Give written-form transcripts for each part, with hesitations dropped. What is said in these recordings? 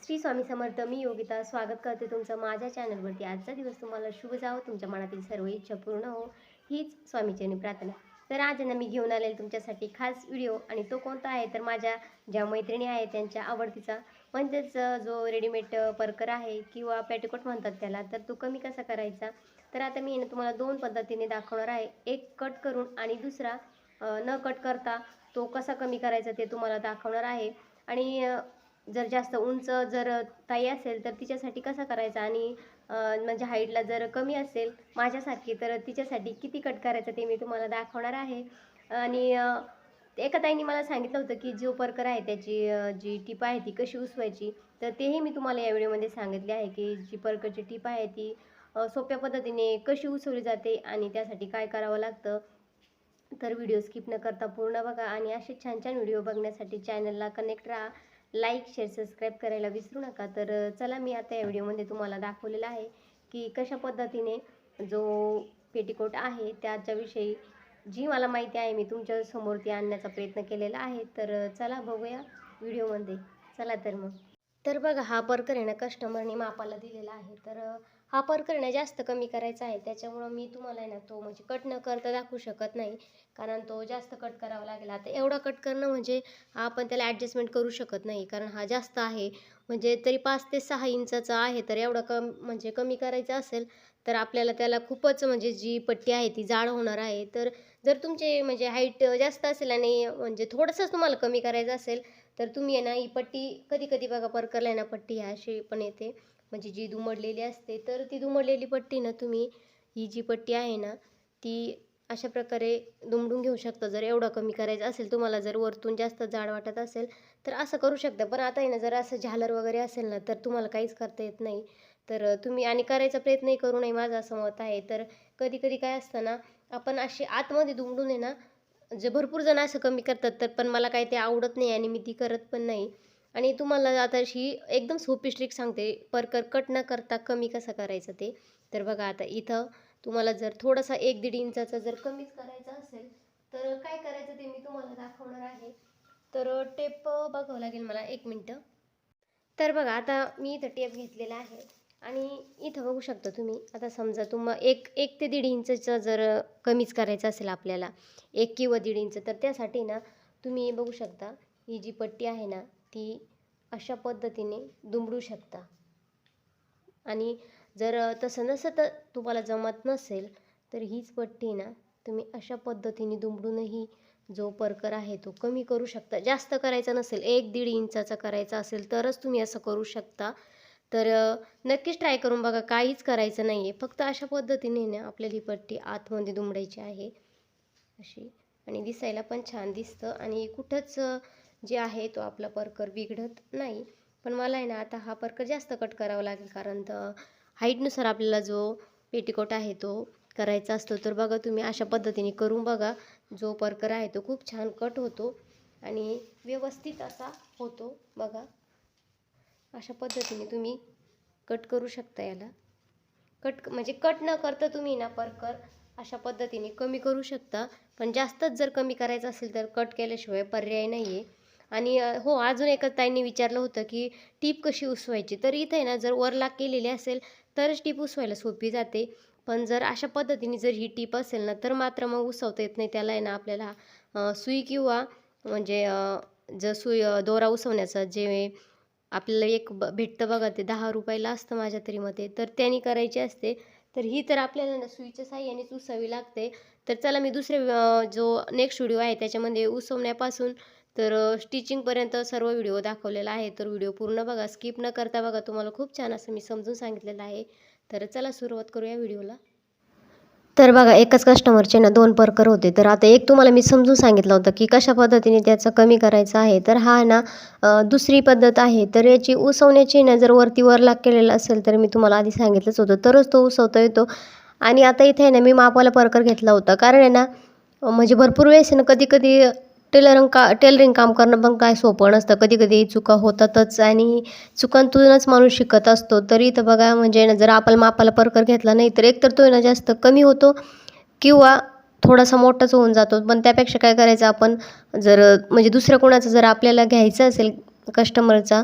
श्री स्वामी समर्थ. मी योगिता स्वागत करते तुमचं माझ्या चॅनलवरती. आजचा दिवस तुम्हाला शुभ जावो, तुमच्या मनातील सर्व इच्छा पूर्ण हो, हीच स्वामीचरणी प्रार्थना. तर आज ना मी घेऊन आलेले तुमच्यासाठी खास व्हिडिओ, आणि तो कोणता आहे तर माझ्या ज्या मैत्रिणी आहेत त्यांच्या आवडतीचा, म्हणजेच जो रेडीमेड परकर आहे किंवा पेटिकोट म्हणतात त्याला, तर तो कमी कसा करायचा. तर आता मी तुम्हाला दोन पद्धतीने दाखवणार आहे. एक कट करून आणि दुसरा न कट करता तो कसा कमी करायचा ते तुम्हाला दाखवणार आहे. आणि जर जास्त उंच जर ताई असेल तर तिच्यासाठी कसा करायचा, आणि म्हणजे हाईटला जर कमी असेल माझ्यासारखी तर तिच्यासाठी किती कट करायचं ते मी तुम्हाला दाखवणार आहे. आणि एका ताईंनी मला सांगितलं होतं की जो परकर आहे त्याची जी टीप आहे ती कशी उसवायची, तर तेही मी तुम्हाला या व्हिडिओमध्ये सांगितले आहे की जी परकरची टीप आहे ती सोप्या पद्धतीने कशी उसवली जाते आणि त्यासाठी काय करावं लागतं. तर व्हिडिओ स्किप न करता पूर्ण बघा, आणि असे छान छान व्हिडिओ बघण्यासाठी चॅनलला कनेक्ट राहा. लाईक शेअर सबस्क्राईब करायला विसरू नका. तर चला मी आता या व्हिडिओमध्ये तुम्हाला दाखवलेलं आहे की कशा पद्धतीने जो पेटीकोट आहे त्याच्याविषयी जी मला माहिती आहे मी तुमच्या समोर ती आणण्याचा प्रयत्न केलेला आहे. तर चला बघूया व्हिडिओमध्ये. चला तर मग. तर बघा, हा परकर आहे ना कस्टमरने मापाला दिलेला आहे. तर हा परकर ना जास्त कमी करायचा आहे, त्याच्यामुळं मी तुम्हाला आहे ना तो म्हणजे कट न करता दाखवू शकत नाही, कारण तो जास्त कट करावा लागेल. आता एवढा कट करणं म्हणजे आपण त्याला ॲडजस्टमेंट करू शकत नाही, कारण हा जास्त आहे. म्हणजे तरी 5 ते 6 इंचाचा आहे, तर एवढा म्हणजे कमी करायचं असेल तर आपल्याला त्याला खूपच म्हणजे जी पट्टी आहे ती जाड होणार आहे. तर जर तुमचे म्हणजे हाईट जास्त असेल आणि म्हणजे थोडंसंच तुम्हाला कमी करायचं असेल तर तुम्ही आहे ना ही पट्टी, कधी कधी बघा परकरला आहे ना पट्टी अशी पण येते, म्हणजे जी दुमडलेली असते, तर ती दुमडलेली पट्टी ना तुम्ही, ही जी पट्टी आहे ना ती अशा प्रकारे दुमडून घेऊ शकता. जर एवढं कमी करायचं असेल तुम्हाला, जर वरतून जास्त जाड वाटत असेल तर असं करू शकता. पण आता आहे ना जर असं झालर वगैरे असेल ना तर तुम्हाला काहीच करता येत नाही. तर तुम्ही आणि करायचा प्रयत्नही करू नये, माझं असं मत आहे. तर कधी कधी काय असतं ना, आपण असे आतमध्ये दुमडून आहे ना, जे भरपूर जण असं कमी करतात, तर पण मला काही ते आवडत नाही आणि मी ती करत पण नाही. आणि तुम्हाला आता अशी एकदम सोपी ट्रिक सांगते, परकर कट न करता कमी कसं करायचं ते. तर बघा, आता इथं तुम्हाला जर थोडासा 1-1.5 इंचाचा जर कमीच करायचा असेल तर काय करायचं ते मी तुम्हाला दाखवणार आहे. तर टेप बघावं लागेल मला, 1 मिनटं. तर बघा, आता मी इथं टेप घेतलेला आहे आणि इथं बघू शकता तुम्ही. आता समजा एक 1 ते 1.5 इंचचं जर कमीच करायचं असेल आपल्याला, 1 किंवा 1.5 इंच, तर त्यासाठी ना तुम्ही बघू शकता ही जी पट्टी आहे ना ती अशा पद्धतीने दुमडू शकता. आणि जर तसं नसं तर तुम्हाला जमत नसेल तर हीच पट्टी ना तुम्ही अशा पद्धतीने दुमडूनही जो परकर आहे तो कमी करू शकता. जास्त करायचा नसेल, 1-1.5 इंचाचा करायचा असेल तरच तुम्ही असं करू शकता. तर नक्कीच ट्राय करून बघा. काहीच करायचं नाही आहे, फक्त अशा पद्धतीने ना आपल्याला ही पट्टी आतमध्ये दुमडायची आहे अशी, आणि दिसायला पण छान दिसतं आणि कुठंच जे आहे तो आपला परकर बिघडत नाही. पण मला आहे ना आता हा परकर जास्त कट करावा लागेल, कारण हाईटनुसार आपल्याला जो पेटीकोट आहे तो करायचा असतो. तर बघा, तुम्ही अशा पद्धतीने करून बघा. जो परकर आहे तो खूप छान कट होतो आणि व्यवस्थित असा होतो. बघा, अशा पद्धतीने तुम्ही कट करू शकता. याला कट म्हणजे कट न करता तुम्ही ना परकर अशा पद्धतीने कमी करू शकता. पण जास्तच जर कमी करायचं असेल तर कट केल्याशिवाय पर्याय नाही आहे. आणि हो, अजून एका ताईंनी विचारलं होतं की टीप कशी उसवायची. तर इथे ना जर वरलाक केलेली असेल तरच टीप उसवायला सोपी जाते. पण जर अशा पद्धतीने जर ही टीप असेल ना तर मात्र मग उसवता येत नाही. त्याला आहे ना आपल्याला सुई किंवा म्हणजे जर सुई दोरा उसवण्याचा जे आपल्याला एक भेटतं बघा, ते 10 रुपयाला असतं माझ्या तरी मते, तर त्याने करायची असते. तर ही तर आपल्याला ना सुईच्या साहाय्यानेच उसवावी लागते. तर चला, मी दुसरे जो नेक्स्ट व्हिडिओ आहे त्याच्यामध्ये उसवण्यापासून तर स्टिचिंगपर्यंत सर्व व्हिडिओ दाखवलेला आहे. तर व्हिडिओ पूर्ण बघा, स्किप न करता बघा. तुम्हाला खूप छान असं मी समजून सांगितलेलं आहे. तर चला सुरुवात करूया व्हिडिओला. तर बघा, एकाच कस्टमरचे ना 2 परकर होते. तर आता एक तुम्हाला मी समजून सांगितलं होतं की कशा पद्धतीने त्याचं कमी करायचं आहे. तर हा ना दुसरी पद्धत आहे. तर याची उसवण्याची ना जर वरती वरलाक केलेला असेल तर मी तुम्हाला आधी सांगितलंच होतं, तरच तो उसवता येतो. आणि आता इथे आहे ना मी मापाला परकर घेतला होता, कारण आहे ना म्हणजे भरपूर वेळेस आहे ना कधी-कधी टेलरिंग काम करणं पण काय सोपं नसतं. कधी-कधी चुका होतातच आणि चुकांतूनच माणूस शिकत असतो. तर इथं बघा, म्हणजे ना जर आपण मापाला परकर घेतला नाही तर एकतर तो आहे ना जास्त कमी होतो किंवा थोडासा मोठाच होऊन जातो. पण त्यापेक्षा काय करायचं आपण, जर म्हणजे दुसऱ्या कोणाचा जर आपल्याला घ्यायचा असेल कस्टमरचा,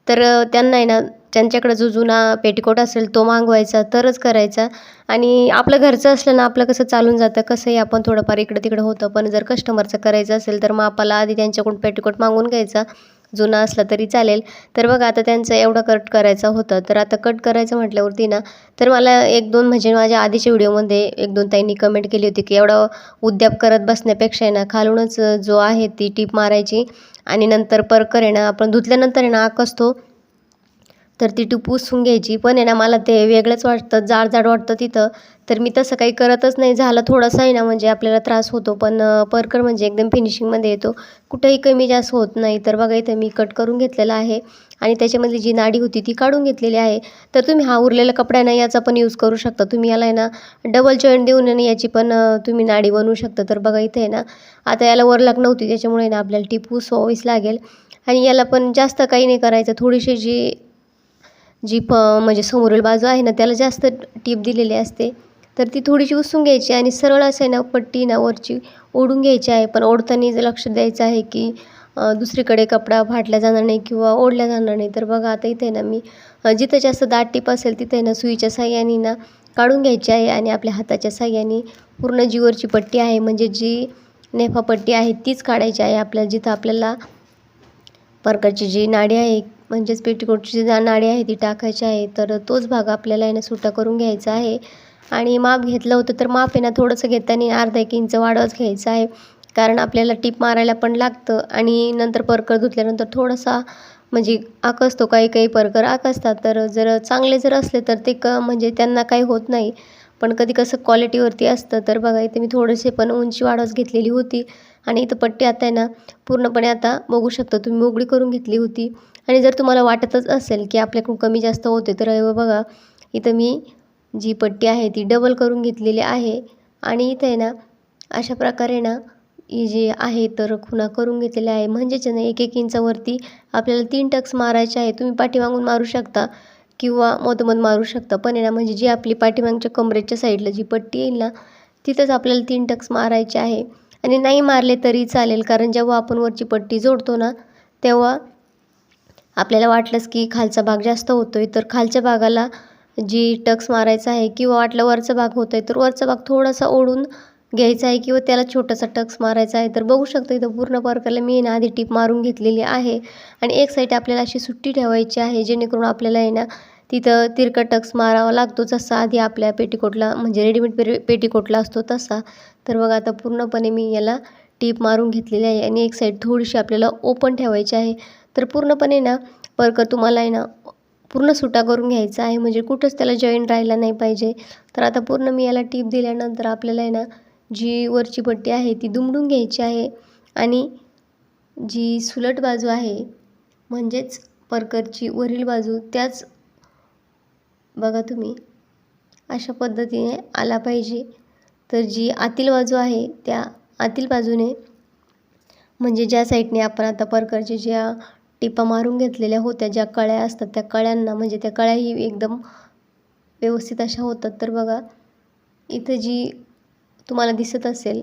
तर त्यांना आहे ना त्यांच्याकडे जो जुना पेटीकोट असेल तो मागवायचा तरच करायचा. आणि आपलं घरचं असलं ना आपलं कसं चालून जातं, कसंही आपण थोडंफार इकडं तिकडं होतं. पण जर कस्टमरचं करायचं असेल तर मापाला आधी त्यांच्याकडून पेटीकोट मागवून घ्यायचा, जुना असला तरी चालेल. तर बघा आता त्यांचं एवढं कट करायचा होता, तर आता कट करायचं म्हटल्यावरती ना तर मला 1-2 म्हणजे माझ्या आधीच्या व्हिडिओमध्ये 1-2 ताईंनी कमेंट केली होती की एवढा उद्याप करत बसण्यापेक्षा आहे ना खालूनच जो आहे ती टीप मारायची आणि नंतर परकर आहे ना आपण धुतल्यानंतर आहे ना आक असतो तर ती टीप पुसून घ्यायची. पण आहे ना मला ते वेगळंच वाटतं, जाड वाटतं तिथं. तर मी तसं काही करतच नाही. झालं थोडासा आहे ना म्हणजे आपल्याला त्रास होतो, पण परकर म्हणजे एकदम फिनिशिंगमध्ये येतो, कुठेही कमी जास्त होत नाही. तर बघा इथं मी कट करून घेतलेला आहे आणि त्याच्यामधली जी नाडी होती ती काढून घेतलेली आहे. तर तुम्ही हा उरलेला कपडा आहे ना याचा पण यूज करू शकता. तुम्ही याला आहे ना डबल जॉईंट देऊन आहे ना याची पण तुम्ही नाडी बनवू शकता. तर बघा इथे आहे ना आता याला वरलाक नव्हती, त्याच्यामुळे ना आपल्याला टीप पुसवावीच लागेल. आणि याला पण जास्त काही नाही करायचं, थोडीशी जी जी म्हणजे समोरील बाजू आहे ना त्याला जास्त टीप दिलेली असते, तर ती थोडीशी पुसून घ्यायची आणि सरळ असं आहे ना पट्टी ना वरची ओढून घ्यायची आहे. पण ओढताना लक्ष द्यायचं आहे की दुसरीकडे कपडा फाटला जाणार नाही किंवा ओढला जाणार नाही. तर बघा आता इथे ना मी जिथं जास्त दाट टीप असेल तिथे ना सुईच्या साहाय्याने ना काढून घ्यायची आहे आणि आपल्या हाताच्या साहाय्याने पूर्ण जी वरची पट्टी आहे म्हणजे जी नेफापट्टी आहे तीच काढायची आहे. आपल्याला जिथं आपल्याला परकरची जी नाडी आहे म्हणजेच पेटीकोटची जी नाडी आहे ती टाकायची आहे. तर तोच भाग आपल्याला आहे ना सुटा करून घ्यायचा आहे. आणि माप घेतलं होतं तर माप आहे ना थोडंसं घेताना अर्धा 1 इंच वाढवच घ्यायचं आहे, कारण आपल्याला टीप मारायला पण लागतं. आणि नंतर परकर धुतल्यानंतर थोडासा म्हणजे आक असतो, काही काही परकर आक असतात. तर जर चांगले जर असले तर ते म्हणजे त्यांना काही होत नाही, पण कधी कसं क्वालिटीवरती असतं. तर बघा इथे मी थोडेसे पण उंची वाढवच घेतलेली होती आणि इथं पट्टी आता आहे ना पूर्णपणे आता बघू शकता तुम्ही मोकळी करून घेतली होती. आणि जर तुम्हाला वाटतच असेल की आपल्याकडून कमी जास्त होते तर बघा इथं मी जी पट्टी आहे ती डबल करून घेतलेली आहे आणि इथे आहे ना अशा प्रकारे ना ही जी आहे तर खुणा करून घेतलेल्या आहे. म्हणजेच ना 1-1 इंचावरती आपल्याला 3 टक्स मारायचे आहे. तुम्ही पाठीमागून मारू शकता किंवा मधोमध मारू शकता, पण आहे ना म्हणजे जी आपली पाठीमागच्या कमरेच्या साईडला जी पट्टी येईल ना तिथंच आपल्याला 3 टक्स मारायचे आहे. आणि नाही मारले तरी चालेल, कारण जेव्हा आपण वरची पट्टी जोडतो ना तेव्हा आपल्याला वाटलंच की खालचा भाग जास्त होतो आहे तर खालच्या भागाला जी टक्स मारायचा आहे किंवा वाटलं वरचा भाग होतो आहे तर वरचा भाग थोडासा ओढून घ्यायचा आहे किंवा त्याला छोटासा टक्स मारायचा आहे. तर बघू शकतो इथं पूर्ण परकरला मी ना आधी टीप मारून घेतलेली आहे आणि एक साईड आपल्याला अशी सुट्टी ठेवायची आहे, जेणेकरून आपल्याला आहे ना तिथं तिरका टक्स मारावा लागतो जसा आधी आपल्या पेटीकोटला म्हणजे रेडीमेड पेटीकोटला असतो तसा. तर बघा आता पूर्णपणे मी याला टीप मारून घेतलेली आहे आणि एक साईड थोडीशी आपल्याला ओपन ठेवायची आहे. तर पूर्णपणे ना परकर तुम्हाला आहे ना पूर्ण सुटा करून घ्यायचा आहे, म्हणजे कुठंच त्याला जॉईंट राहायला नाही पाहिजे. तर आता पूर्ण मी याला टीप दिल्यानंतर आपल्याला आहे ना जी वरची पट्टी आहे ती दुमडून घ्यायची आहे आणि जी सुलट बाजू आहे म्हणजेच परकरची वरील बाजू त्याच बघा तुम्ही अशा पद्धतीने आला पाहिजे. तर जी आतील बाजू आहे त्या आतील बाजूने म्हणजे ज्या साईडने आपण आता परकरच्या ज्या टिपा मारून घेतलेल्या होत्या, ज्या कळ्या असतात त्या कळ्यांना म्हणजे त्या कळ्याही एकदम व्यवस्थित अशा होतात. तर बघा इथं जी तुम्हाला दिसत असेल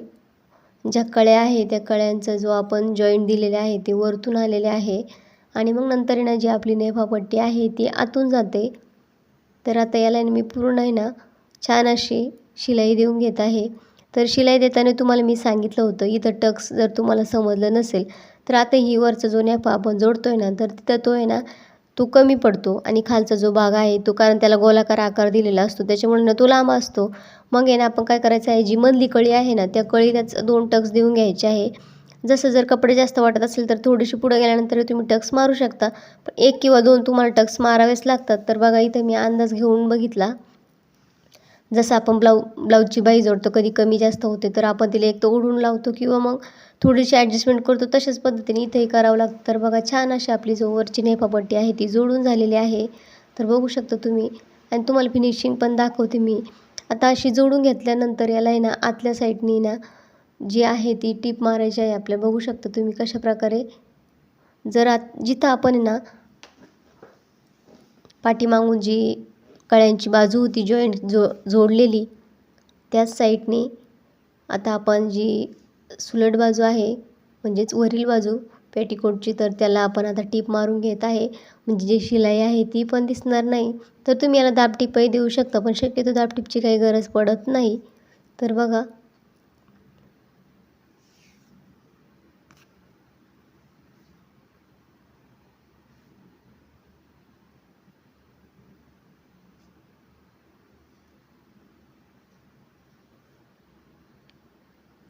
ज्या कळ्या आहे त्या कळ्यांचा जो आपण जॉईंट दिलेले आहे ते वरतून आलेले आहे आणि मग नंतर आहे ना जी आपली नेफापट्टी आहे ती आतून जाते. तर आता याला मी पूर्ण आहे ना छान अशी शिलाई देऊन घेत आहे. तर शिलाई देताना तुम्हाला मी सांगितलं होतं इथं टक्स जर तुम्हाला समजलं नसेल तर आता ही वरचा जो नेफा आपण जोडतोय ना तर तिथं तो आहे ना तो कमी पडतो आणि खालचा जो भाग आहे तो कारण त्याला गोलाकार आकार दिलेला असतो त्याच्यामुळे ना तो लांब असतो. मग आहे ना आपण काय करायचं आहे जी मधली कळी आहे ना त्या कळीलाच 2 टक्स देऊन घ्यायचे आहे. जसं जर कपडे जास्त वाटत असेल तर थोडीशी पुढे गेल्यानंतर तुम्ही टक्स मारू शकता, पण 1 किंवा 2 तुम्हाला टक्स मारावेच लागतात. तर बघा इथं मी अंदाज घेऊन बघितला, जसं आपण ब्लाऊजची बाही जोडतो कधी कमी जास्त होते तर आपण तिला एक तर ओढून लावतो किंवा मग थोडीशी ॲडजस्टमेंट करतो, तशाच पद्धतीने इथंही करावं लागतं. तर बघा छान अशी आपली जो वरची नेफापट्टी आहे ती जोडून झालेली आहे. तर बघू शकता तुम्ही आणि तुम्हाला फिनिशिंग पण दाखवते मी. आता अशी जोडून घेतल्यानंतर याला आहे ना आतल्या साईडनी ना जी आहे ती टीप मारायची आहे आपल्या. बघू शकता तुम्ही कशाप्रकारे जर जिथं आपण आहे ना पाठीमागून जी कळ्यांची बाजू होती जॉईंट जोडलेली त्याच साईडने आता आपण जी सुलट बाजू आहे म्हणजेच वरील बाजू पेटीकोटची, तर त्याला आपण आता टीप मारून घेत आहे. म्हणजे जी शिलाई आहे ती पण दिसणार नाही. तर तुम्ही याला दाबटीपही देऊ शकता, पण शक्यतो दाबटीपची काही गरज पडत नाही. तर बघा,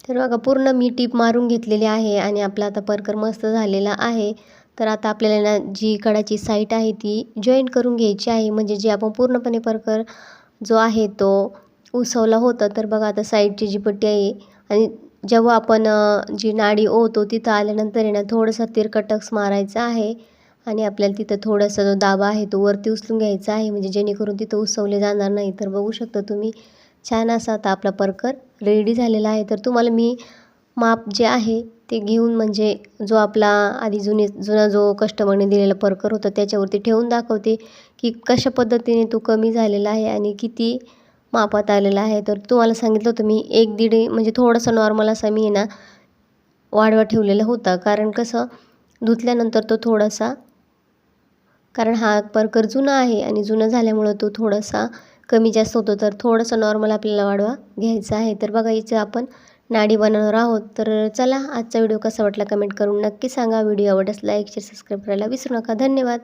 तर बघा पूर्ण मी टीप मारून घेतलेली आहे आणि आपला आता परकर मस्त झालेला आहे. तर आता आपल्याला ना जी कडाची साईड आहे ती जॉईंट करून घ्यायची आहे. म्हणजे जे आपण पूर्णपणे परकर जो आहे तो उसवला होता. तर बघा आता साईडची जी पट्टी आहे आणि जेव्हा आपण जी नाडी ओवतो तिथं आल्यानंतर आहे ना थोडंसं तिरकं टक्स मारायचा आहे आणि आपल्याला तिथं थोडासा जो दाबा आहे तो वरती उचलून घ्यायचा आहे, म्हणजे जेणेकरून तिथं उसवले जाणार नाही. तर बघू शकता तुम्ही, छान असा आता आपला परकर रेडी झालेला आहे. तर तुम्हाला मी माप जे आहे ते घेऊन, म्हणजे जो आपला आधी जुना जो कस्टमरने दिलेला परकर होता त्याच्यावरती ठेवून दाखवते की कशा पद्धतीने तो कमी झालेला आहे आणि किती मापात आलेला आहे. तर तुम्हाला सांगितलं होतं मी 1-1.5 म्हणजे थोडासा नॉर्मल असा मी ना वाढवा ठेवलेला होता. कारण कसं धुतल्यानंतर तो थोडासा, कारण हा परकर जुना आहे आणि जुना झाल्यामुळं तो थोडासा कमी जास्त होतो. तर थोडंसं नॉर्मल आपल्याला वाढवा घ्यायचा आहे. तर बघा इथं आपण नाडी बनवणार आहोत. तर चला, आजचा व्हिडिओ कसा वाटला कमेंट करून नक्की सांगा. व्हिडिओ आवडल्यास लाईक शेअर सबस्क्राईब करायला विसरू नका. धन्यवाद.